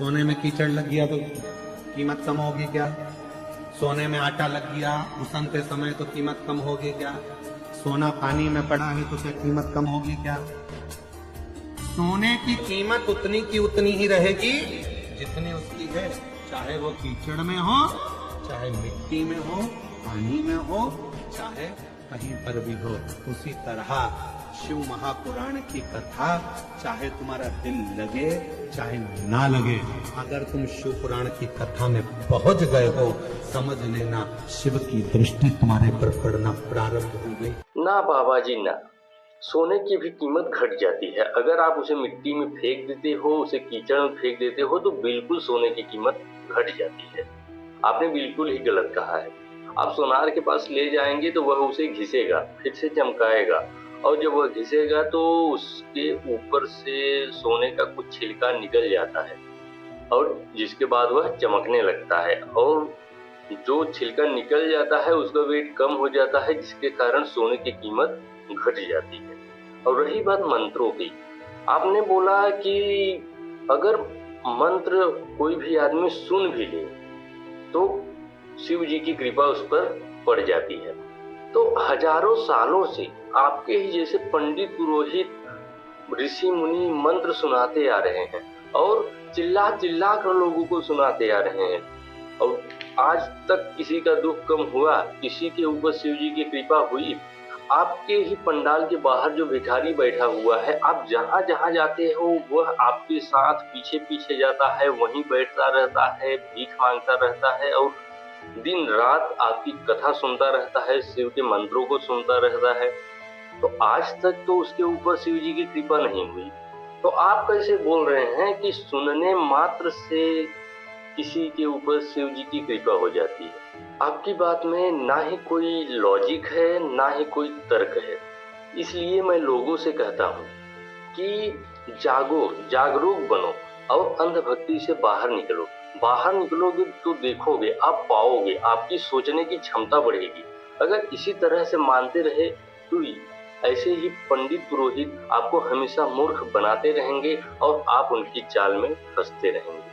सोने में कीचड़ लग गया तो कीमत कम होगी क्या? सोने में आटा लग गया उसनते समय तो कीमत कम होगी क्या? सोना पानी में पड़ा है तो क्या कीमत कम होगी क्या? सोने की कीमत उतनी की उतनी ही रहेगी जितनी उसकी है, चाहे वो कीचड़ में हो, चाहे मिट्टी में हो, पानी में हो, चाहे कहीं पर भी हो। उसी तरह शिव महापुराण की कथा, चाहे तुम्हारा दिल लगे चाहे ना लगे, अगर तुम शिव पुराण की कथा में पहुंच गए हो, समझ लेना शिव की दृष्टि तुम्हारे पर पड़ना प्रारंभ हो गई। ना बाबा जी ना, सोने की भी कीमत घट जाती है। अगर आप उसे मिट्टी में फेंक देते हो, उसे कीचड़ में फेंक देते हो, तो बिल्कुल सोने की कीमत घट जाती है। आपने बिल्कुल ही गलत कहा है। आप सोनार के पास ले जाएंगे तो वह उसे घिसेगा, फिर से चमकाएगा, और जब वह घिसेगा तो उसके ऊपर से सोने का कुछ छिलका निकल जाता है, और जिसके बाद वह चमकने लगता है, और जो छिलका निकल जाता है उसका वेट कम हो जाता है, जिसके कारण सोने की कीमत घट जाती है। और रही बात मंत्रों की, आपने बोला कि अगर मंत्र कोई भी आदमी सुन भी ले तो शिव जी की कृपा उस पर पड़ जाती है। तो हजारों सालों से आपके ही जैसे पंडित पुरोहित ऋषि मुनि मंत्र सुनाते आ रहे हैं, और चिल्ला चिल्ला कर लोगों को सुनाते आ रहे हैं, और आज तक किसी का दुख कम हुआ, किसी के ऊपर शिव जी की कृपा हुई। आपके ही पंडाल के बाहर जो भिखारी बैठा हुआ है, आप जहाँ जहाँ जाते हो वह आपके साथ पीछे पीछे जाता है, वहीं बैठता रहता है, भीख मांगता रहता है, और दिन रात आपकी कथा सुनता रहता है, शिव के मंत्रों को सुनता रहता है। तो आज तक तो उसके ऊपर शिव जी की कृपा नहीं हुई, तो आप कैसे बोल रहे हैं कि सुनने मात्र से किसी के ऊपर शिव जी की कृपा हो जाती है? आपकी बात में ना ही कोई लॉजिक है, ना ही कोई तर्क है। इसलिए मैं लोगों से कहता हूँ कि जागो, जागरूक बनो, और अंधभक्ति से बाहर निकलो। बाहर निकलोगे तो देखोगे, आप पाओगे, आपकी सोचने की क्षमता बढ़ेगी। अगर इसी तरह से मानते रहे तो ऐसे ही पंडित पुरोहित आपको हमेशा मूर्ख बनाते रहेंगे, और आप उनकी चाल में फंसते रहेंगे।